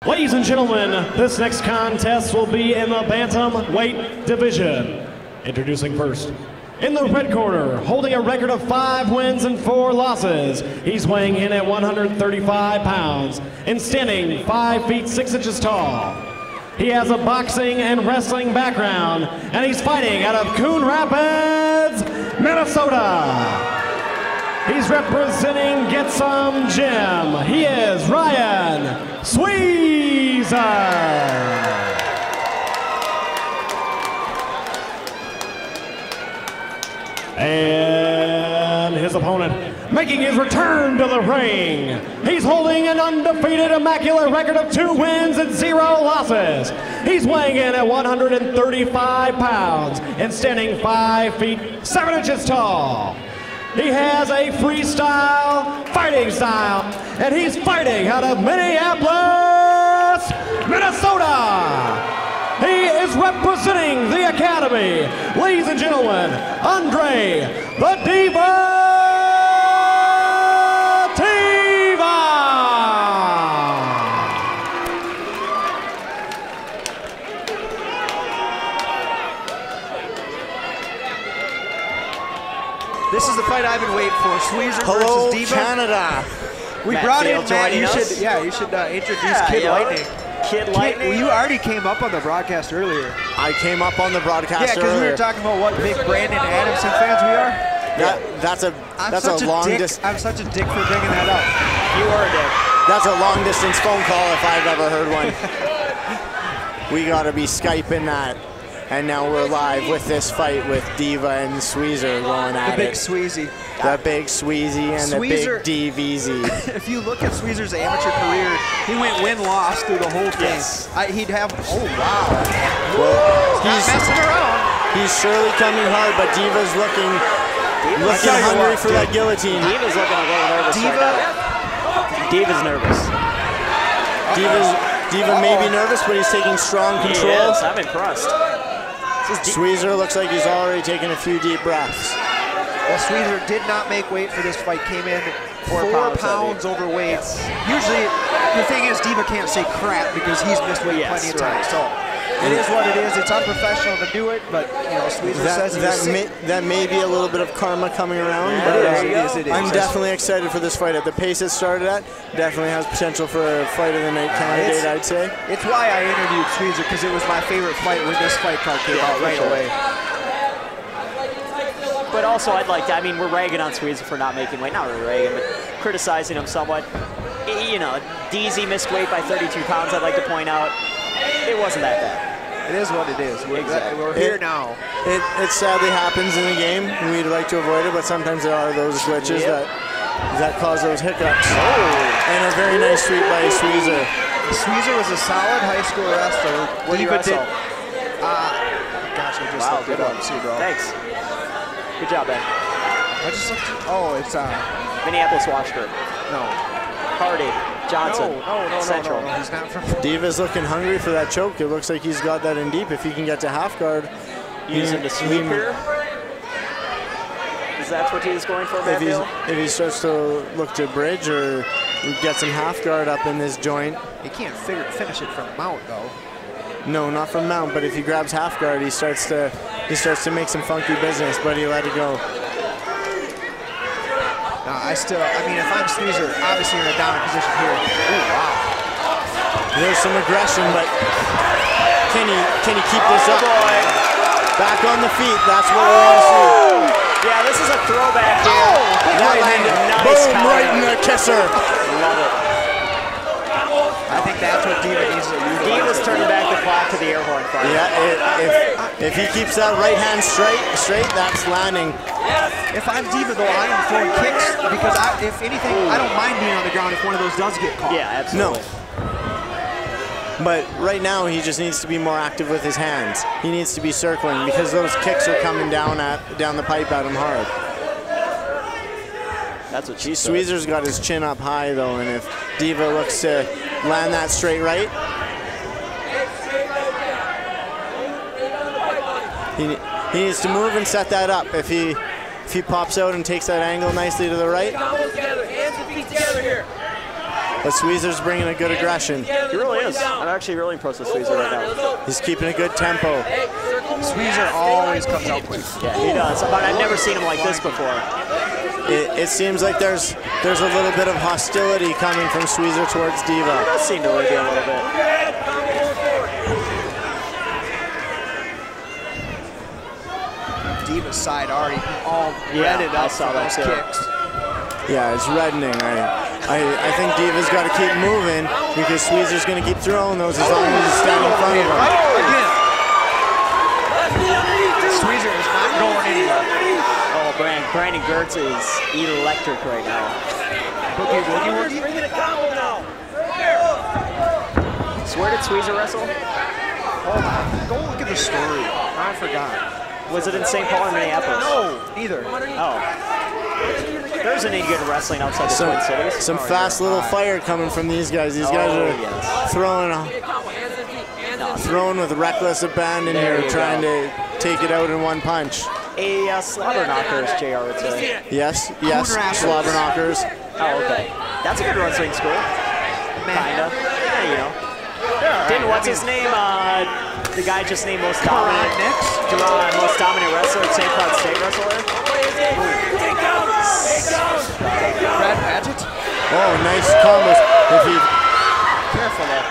Ladies and gentlemen, this next contest will be in the bantamweight division. Introducing first, in the red corner, holding a record of 5 wins and 4 losses, he's weighing in at 135 pounds and standing 5 feet 6 inches tall. He has a boxing and wrestling background, and he's fighting out of Coon Rapids, Minnesota. He's representing Get Some Gym. He is Ryan Sweezer. And his opponent, making his return to the ring. He's holding an undefeated, immaculate record of 2 wins and 0 losses. He's weighing in at 135 pounds and standing 5 feet 7 inches tall. He has a freestyle fighting style, and he's fighting out of Minneapolis, Minnesota. He is representing the Academy. Ladies and gentlemen, Andre the Diva Tieva. This is the fight I've been waiting for. Sweezer Hello, versus Diva. Canada. We Matt brought Dale in Matt. joining us. You should introduce Kid Lightning. Kid Lightning. Well, you already came up on the broadcast earlier. I came up on the broadcast Yeah, because we earlier. were talking about what big Brandon Adamson fans we are. That's a long distance. I'm such a dick for bringing that up. You are a dick. That's a long distance phone call if I've ever heard one. We gotta be Skyping that. And now we're live with this fight with Diva and Sweezer going at The big it. Sweezy. The big Sweezy and Sweezer, the big DVZ. If you look at Sweezer's amateur career, he went win-loss through the whole thing. Yes. He'd have, oh wow. Well, Not messing around. he's surely coming hard, but Diva's looking hungry for that guillotine. Diva's looking a little nervous right now. Diva's nervous. Diva may be nervous, but he's taking strong control. He is. I'm impressed. Sweezer looks like he's already taken a few deep breaths. Well, Sweezer did not make weight for this fight. Came in 4 pounds pounds overweight. Usually, the thing is, Diva can't say crap because he's missed weight plenty of times. So it is what it is. It's unprofessional to do it, but you know, Sweezer says that may be a little bit of karma coming around. Yeah, but I'm definitely excited for this fight. At the pace it started at, definitely has potential for a fight of the night candidate, I'd say. It's why I interviewed Sweezer, because it was my favorite fight when this fight card came out right away. But also, I mean, we're ragging on Sweezer for not making weight. Not really ragging, but criticizing him somewhat. You know, DZ missed weight by 32 pounds, I'd like to point out. It wasn't that bad. It is what it is. We're here now. It sadly happens in the game. We'd like to avoid it, but sometimes there are those glitches that cause those hiccups. Oh. And a very nice sweep by Sweezer. Sweezer was a solid high school wrestler. Where do you wrestle? Gosh, I just looked it up. See, bro. Thanks. Good job, Ben. I just looked. Oh, it's Minneapolis Washburn. no. Hardy. Johnson. No, Central. no. He's not from. Diva's looking hungry for that choke. It looks like he's got that in deep. If he can get to half guard. Use him to sweep here. Is that what he's going for, Matt Dale? If he starts to look to bridge or get some half guard up in this joint. He can't finish it from mount though. No, not from mount, but if he grabs half guard, he starts to make some funky business, but he let it go. I mean, if I'm Sweezer, obviously you're in a down position here. Oh, wow. There's some aggression, but can he keep this up? Boy. Back on the feet, that's what we want to see. Yeah, this is a throwback here. Nice boom, counter. Right in the kisser. Love it. I think that's what Diva needs to do. Diva's turning back the clock to the air horn fight. Yeah, if he keeps that right hand straight, that's landing. If I'm Diva though, I am throwing kicks because if anything, I don't mind being on the ground if one of those does get caught. Yeah, absolutely. No. But right now, he just needs to be more active with his hands. He needs to be circling because those kicks are coming down the pipe at him hard. That's what she said. Sweezer's got his chin up high though, and if Diva looks to land that straight right, he needs to move and set that up. If he pops out and takes that angle nicely to the right, But Sweezer's bringing a good aggression. He really is. I'm actually really impressed with Sweezer right now. He's keeping a good tempo. Sweezer always comes out quick. Yeah, he does. But I've never seen him like this before. It seems like there's a little bit of hostility coming from Sweezer towards Tieva. It does seem to be a little bit. Tieva's side already all redded up for those kicks. Yeah, it's reddening. I think Tieva's got to keep moving because Sweezer's going to keep throwing those as long as he's standing in front of him. Again. Sweezer is not going anywhere. Oh, Brandon Gertz is electric right now. Boogie woogie. So where did Sweezer wrestle? Oh, go look at the story. I forgot. Was it in St. Paul or Minneapolis? No, neither. Oh. There isn't any good wrestling outside the Twin Cities. Some fast little fire coming from these guys. These guys are throwing with reckless abandon here, trying to take it out in one punch. A slobber knocker, as JR would say. Yes, slobber knockers. Oh, okay. That's a good wrestling school. Kinda. Yeah, you know. Didn't, what's his name? The guy just named most dominant. Most dominant wrestler at St. Cloud State wrestler. Brad Padgett? Oh, nice combos. Careful though.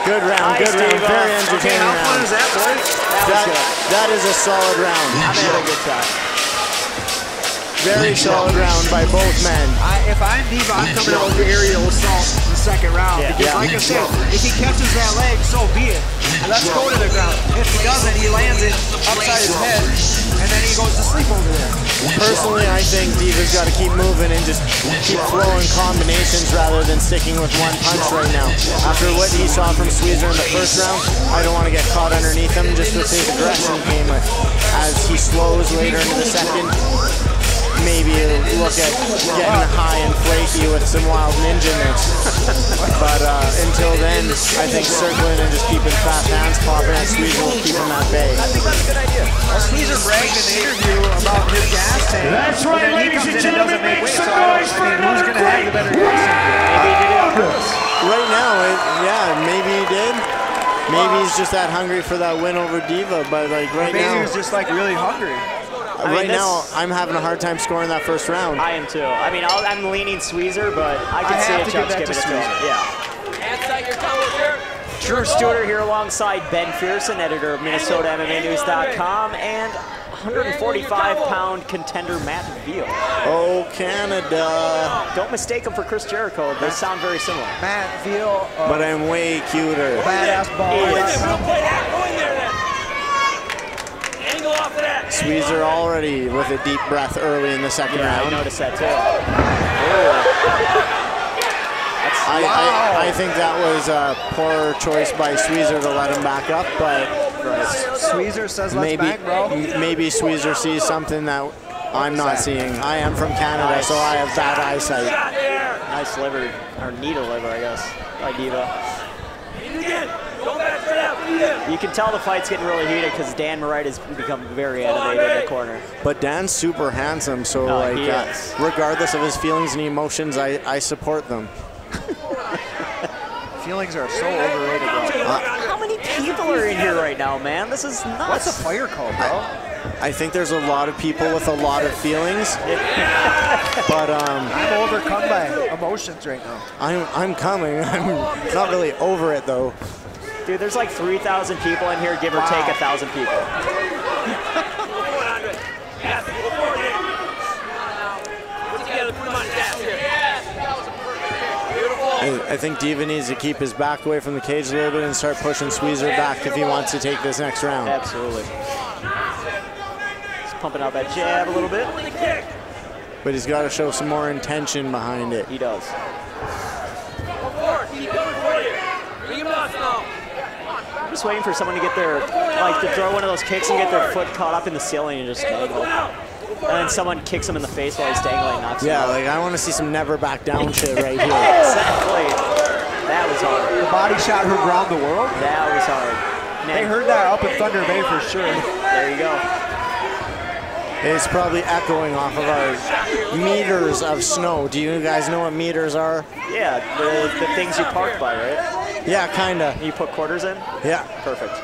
Good round, nice, good round. Very entertaining round. How fun is that, boys? That is a solid round. I'm having a good time. Very solid round by both men. If I'm Tieva, I'm coming out with the aerial assault in the second round. Because like I said, if he catches that leg, so be it. Let's go to the ground. If he doesn't, he lands it upside his head, and then he goes to sleep over there. Personally, I think Tieva's got to keep moving and just keep throwing combinations rather than sticking with one punch right now. After what he saw from Sweezer in the first round, I don't want to get caught underneath him just with his aggression he came with. As he slows later into the second, maybe look at getting high and flaky with some wild ninja-ness. But until then, I think circling and just keeping fast hands popping at Sweezer will keep him at bay. I think that's a good idea. Well, Sweezer bragged in the interview about his gas tank. That's right, ladies and gentlemen, make some noise for another great Right now, maybe he did. Maybe he's just that hungry for that win over Tieva, but like right now, maybe he was just like really hungry. Right now, I'm having a hard time scoring that first round. I am too. I mean, I'm leaning Sweezer, but I can see a chance giving it to him. Yeah. Drew Stewart here alongside Ben Fearson, editor of MinnesotaMMAnews.com, and 145-pound contender Matt Veal. Oh, Canada. Don't mistake him for Chris Jericho. They sound very similar. Matt Veal. But I'm way cuter. Badass ball. Sweezer already with a deep breath early in the second round. I noticed that too. I think that was a poor choice by Sweezer to let him back up, but Sweezer says let's bang, bro. Maybe Sweezer sees something that I'm not seeing. I am from Canada, so I have bad eyesight. Nice liver, or needle liver, I guess, by Tieva. You can tell the fight's getting really heated because Dan Morite has become very animated in the corner. But Dan's super handsome, so regardless of his feelings and emotions, I support them. Feelings are so overrated, bro. How many people are in here right now, man? This is nuts. What's a fire call, bro? I think there's a lot of people with a lot of feelings, but I'm overcome by emotions right now. I'm coming. I'm not really over it though. Dude, there's like 3,000 people in here, give or take 1,000 people. I think Tieva needs to keep his back away from the cage a little bit and start pushing Sweezer back if he wants to take this next round. Absolutely. He's pumping out that jab a little bit. But he's got to show some more intention behind it. He does. I'm just waiting for someone to get their, like, to throw one of those kicks and get their foot caught up in the ceiling and just dangle. And then someone kicks him in the face while he's dangling, knocks him out. Like I want to see some never back down shit right here. Exactly. That was hard. The body shot heard around the world? That was hard. Man. They heard that up in Thunder Bay for sure. There you go. It's probably echoing off of our meters of snow. Do you guys know what meters are? Yeah, the things you park by, right? Yeah, kinda. You put quarters in? Yeah. Perfect.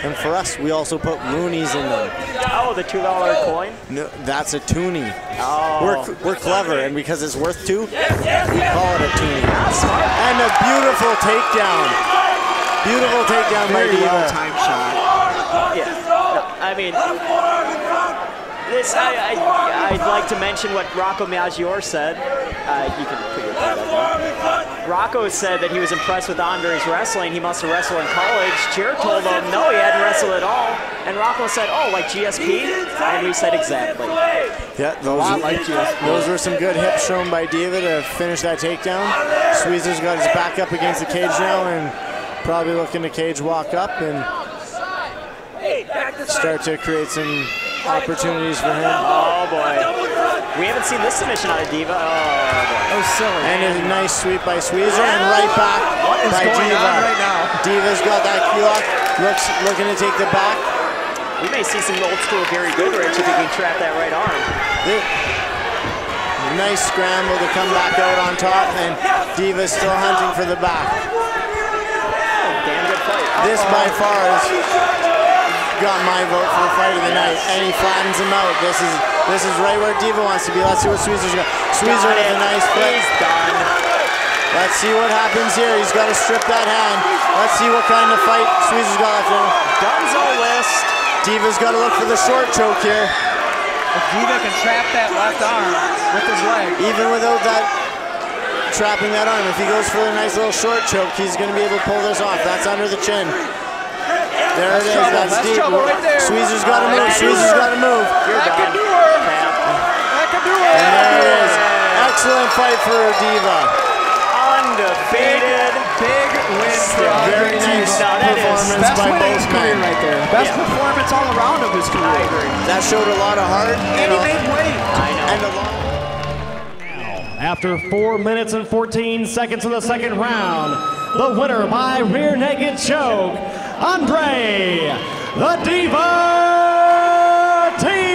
And for us, we also put loonies in them. Oh, the $2 coin? No, that's a toonie. Oh. We're clever, and because it's worth 2, we call it a toonie. And a beautiful takedown. Beautiful takedown by Tieva. Well-timed shot. Yeah. No, I mean, this I'd like to mention what Rocco Maggiore said. You can put your card up there. Rocco said that he was impressed with Andre's wrestling. He must have wrestled in college. Jared told him no, he hadn't wrestled at all. And Rocco said, oh, like GSP? And we said exactly. Yeah, those were some good hips shown by Tieva to finish that takedown. Sweezer's got his back up against the cage now and probably looking to cage walk up and start to create some opportunities for him. Oh boy. We haven't seen this submission out of Tieva. Oh boy. That was silly. And a nice sweep by Sweezer and right back by Tieva. Right now? Tieva's got that key lock, looking to take the back. We may see some old school Gary Goodrich if he can trap that right arm. Nice scramble to come back out on top, and Tieva's still hunting for the back. Damn good fight. This by far has got my vote for the fight of the night, and he flattens him out. This is right where Tieva wants to be. Let's see what Sweezer's got. Sweezer with a nice flip. He's done. Let's see what happens here. He's got to strip that hand. Let's see what kind of fight Sweezer's got left in him. Dunzo list. Tieva's got to look for the short choke here. If Tieva can trap that left arm with his leg. Even without that trapping that arm, if he goes for a nice little short choke, he's going to be able to pull this off. That's under the chin. There it is. That's deep. Right there. Sweezer's got to move. Sweezer's got to move. That could do her. That could do her. And there it is. Excellent fight for Tieva. Undefeated. Big win for Very nice performance best by win of both his career men. right there. Best performance all around of his career. I agree. That showed a lot of heart. And he made weight. I know. And a lot. After 4 minutes and 14 seconds of the second round, the winner by rear naked choke, Andre the Diva Tieva.